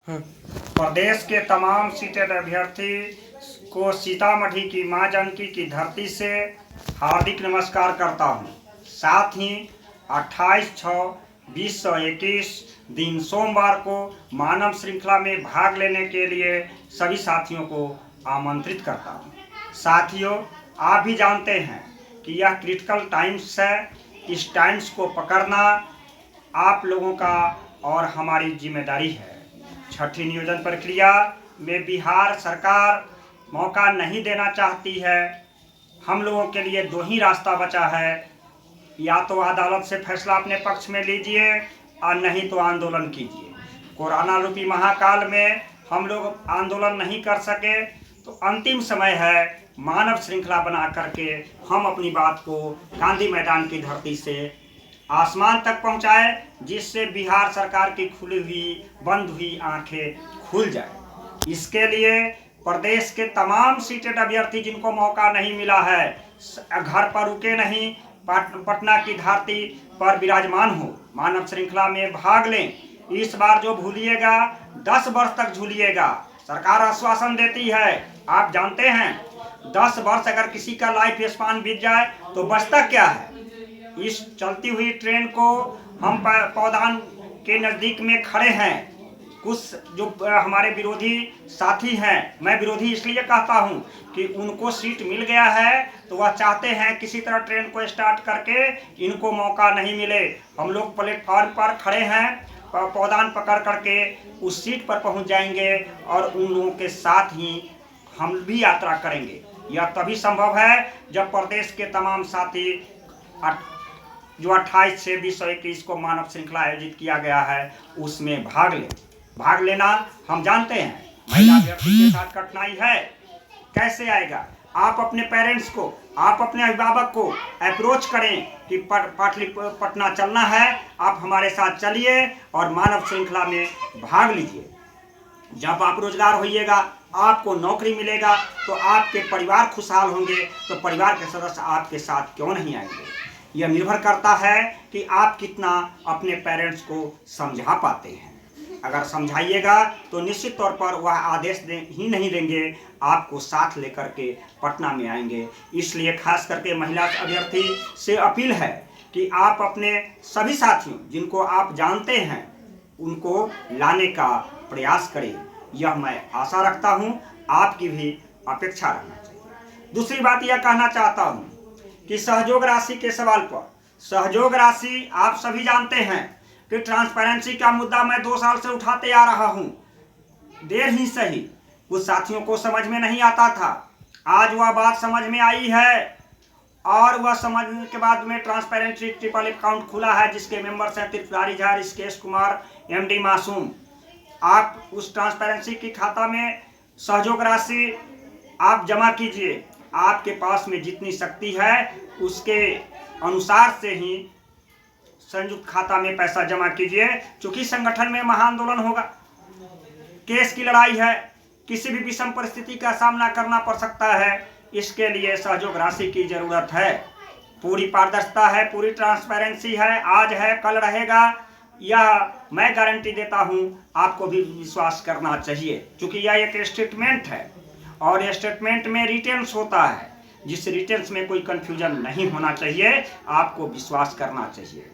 प्रदेश के तमाम सीटेड अभ्यर्थी को सीतामढ़ी की मां जानकी की धरती से हार्दिक नमस्कार करता हूं। साथ ही 28/6/2021 दिन सोमवार को मानव श्रृंखला में भाग लेने के लिए सभी साथियों को आमंत्रित करता हूं। साथियों, आप भी जानते हैं कि यह क्रिटिकल टाइम्स है। इस टाइम्स को पकड़ना आप लोगों का और हमारी जिम्मेदारी है। छठी नियोजन प्रक्रिया में बिहार सरकार मौका नहीं देना चाहती है। हम लोगों के लिए दो ही रास्ता बचा है, या तो अदालत से फैसला अपने पक्ष में लीजिए और नहीं तो आंदोलन कीजिए। कोरोना रूपी महाकाल में हम लोग आंदोलन नहीं कर सके तो अंतिम समय है, मानव श्रृंखला बना करके हम अपनी बात को गांधी मैदान की धरती से आसमान तक पहुंचाए, जिससे बिहार सरकार की खुली हुई बंद हुई आंखें खुल जाए। इसके लिए प्रदेश के तमाम सीटेड अभ्यर्थी जिनको मौका नहीं मिला है, घर पर रुके नहीं, पटना की धरती पर विराजमान हो, मानव श्रृंखला में भाग लें। इस बार जो भूलिएगा 10 वर्ष तक झूलिएगा। सरकार आश्वासन देती है, आप जानते हैं 10 वर्ष अगर किसी का लाइफ स्पान बीत जाए तो बचता क्या है। इस चलती हुई ट्रेन को हम पौधान के नज़दीक में खड़े हैं। कुछ जो हमारे विरोधी साथी हैं, मैं विरोधी इसलिए कहता हूं कि उनको सीट मिल गया है तो वह चाहते हैं किसी तरह ट्रेन को स्टार्ट करके इनको मौका नहीं मिले। हम लोग प्लेटफॉर्म पर खड़े हैं, पौधान पकड़ करके उस सीट पर पहुंच जाएंगे और उन लोगों के साथ ही हम भी यात्रा करेंगे। यह तभी संभव है जब प्रदेश के तमाम साथी जो 28 से 2021 को मानव श्रृंखला आयोजित किया गया है उसमें भाग लेना हम जानते हैं महिला अभ्यर्थी के साथ कठिनाई है। कैसे आएगा? आप अपने पेरेंट्स को, आप अपने अभिभावक को अप्रोच करें कि पटना चलना है, आप हमारे साथ चलिए और मानव श्रृंखला में भाग लीजिए। जब आप रोजगार होइएगा, आपको नौकरी मिलेगा तो आपके परिवार खुशहाल होंगे, तो परिवार के सदस्य आपके साथ क्यों नहीं आएंगे। यह निर्भर करता है कि आप कितना अपने पेरेंट्स को समझा पाते हैं। अगर समझाइएगा तो निश्चित तौर पर वह आदेश ही नहीं देंगे, आपको साथ लेकर के पटना में आएंगे। इसलिए खास करके महिला अभ्यर्थी से अपील है कि आप अपने सभी साथियों जिनको आप जानते हैं उनको लाने का प्रयास करें। यह मैं आशा रखता हूं, आपकी भी अपेक्षा रखना चाहिए। दूसरी बात यह कहना चाहता हूं कि सहयोग राशि के सवाल पर, सहयोग राशि आप सभी जानते हैं कि ट्रांसपेरेंसी का मुद्दा मैं 2 साल से उठाते आ रहा हूं। देर ही सही, कुछ साथियों को समझ में नहीं आता था, आज वह बात समझ में आई है और वह समझने के बाद में ट्रांसपेरेंसी ट्रिपल अकाउंट खुला है, जिसके मेंबर्स हैं त्रिपुरारी झा, ऋषिकेश कुमार, MD मासूम। आप उस ट्रांसपेरेंसी की खाता में सहयोग राशि आप जमा कीजिए। आपके पास में जितनी शक्ति है उसके अनुसार से ही संयुक्त खाता में पैसा जमा कीजिए। चूंकि संगठन में महाआंदोलन होगा, केस की लड़ाई है, किसी भी विषम परिस्थिति का सामना करना पड़ सकता है, इसके लिए सहयोग राशि की जरूरत है। पूरी पारदर्शिता है, पूरी ट्रांसपेरेंसी है, आज है कल रहेगा, यह मैं गारंटी देता हूं। आपको भी विश्वास करना चाहिए, क्योंकि यह एक स्टेटमेंट है और स्टेटमेंट में रिटेल्स होता है, जिस रिटेल्स में कोई कंफ्यूजन नहीं होना चाहिए, आपको विश्वास करना चाहिए।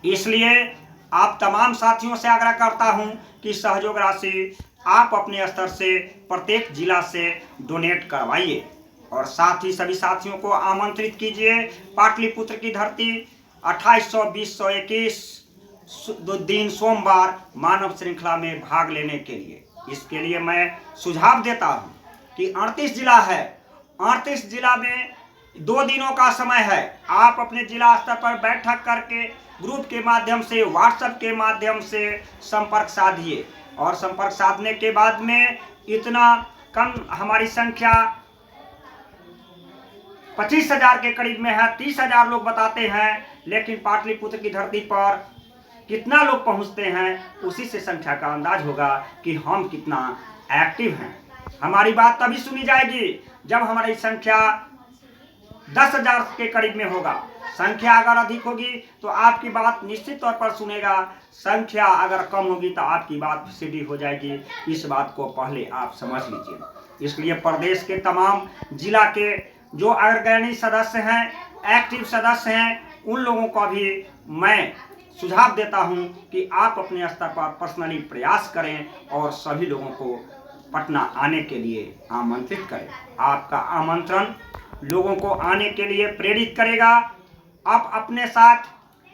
इसलिए आप तमाम साथियों से आग्रह करता हूं कि सहयोग राशि आप अपने स्तर से प्रत्येक जिला से डोनेट करवाइए और साथ ही सभी साथियों को आमंत्रित कीजिए पाटलिपुत्र की धरती 28/20/21 दिन सोमवार मानव श्रृंखला में भाग लेने के लिए। इसके लिए मैं सुझाव देता हूं कि 38 जिला है, 38 जिला में 2 दिनों का समय है। आप अपने जिला स्तर पर बैठक करके ग्रुप के माध्यम से, व्हाट्सएप के माध्यम से संपर्क साधिए और संपर्क साधने के बाद में इतना कम हमारी संख्या 25,000 के करीब में है, 30,000 लोग बताते हैं, लेकिन पाटलिपुत्र की धरती पर कितना लोग पहुंचते हैं उसी से संख्या का अंदाज होगा कि हम कितना एक्टिव हैं। हमारी बात तभी सुनी जाएगी जब हमारी संख्या 10,000 के करीब में होगा। संख्या अगर अधिक होगी तो आपकी बात निश्चित तौर पर सुनेगा, संख्या अगर कम होगी तो आपकी बात सीधी हो जाएगी। इस बात को पहले आप समझ लीजिए। इसलिए प्रदेश के तमाम जिला के जो अग्रणी सदस्य हैं, एक्टिव सदस्य हैं, उन लोगों को भी मैं सुझाव देता हूं कि आप अपने स्तर पर पर्सनली प्रयास करें और सभी लोगों को पटना आने के लिए आमंत्रित करें। आपका आमंत्रण लोगों को आने के लिए प्रेरित करेगा। आप अपने साथ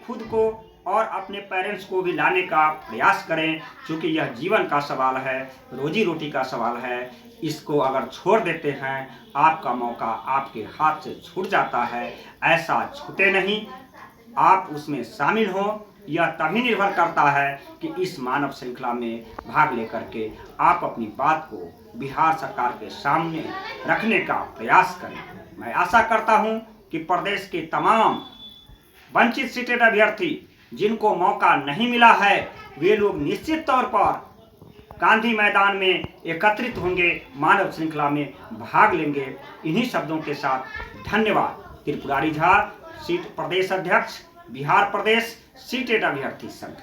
खुद को और अपने पेरेंट्स को भी लाने का प्रयास करें, क्योंकि यह जीवन का सवाल है, रोजी रोटी का सवाल है। इसको अगर छोड़ देते हैं, आपका मौका आपके हाथ से छूट जाता है। ऐसा छूटे नहीं, आप उसमें शामिल हो। यह तभी निर्भर करता है कि इस मानव श्रृंखला में भाग लेकर के आप अपनी बात को बिहार सरकार के सामने रखने का प्रयास करें। मैं आशा करता हूं कि प्रदेश के तमाम वंचित सीटेड अभ्यर्थी जिनको मौका नहीं मिला है, वे लोग निश्चित तौर पर गांधी मैदान में एकत्रित होंगे, मानव श्रृंखला में भाग लेंगे। इन्हीं शब्दों के साथ धन्यवाद। त्रिपुरारी झा, सीट प्रदेश अध्यक्ष, बिहार प्रदेश सीटेड अभ्यर्थी संघ।